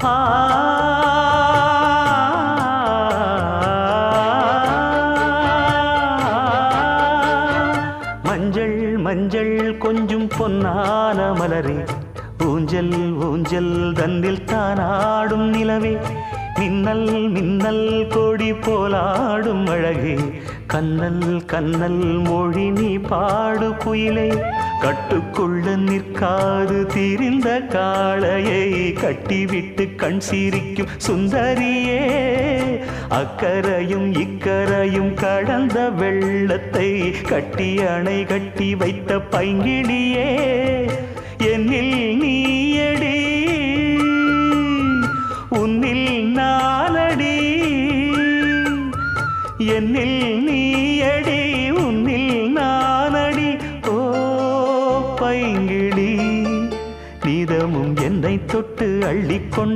ஆ மஞ்சள் மஞ்சள் கொஞ்சம் பொன்னான மலரே, ஊஞ்சல் ஊஞ்சல் தன்னில் தானாடும் நிலவே, மின்னல் மின்னல் கொடி போலாடும் அழகே, கண்ணல் கண்ணல் மொழி நீ பாடு குயிலே, கட்டுக்குள்ள நிற்காது திரிந்த காளையை கட்டிவிட்டு கண் சிரிக்கும் சுந்தரியே, அக்கரையும் இக்கரையும் கடந்த வெள்ளத்தை கட்டி அணை கட்டி வைத்த பைங்கிளியே, என்னில் நீயடி உன்னில் நானடி, என்னில் நீயடி உன்னில் நானடி. ஓ பைங்கிளி, நீதமும் என்னை தொட்டு அள்ளிக்கொண்டு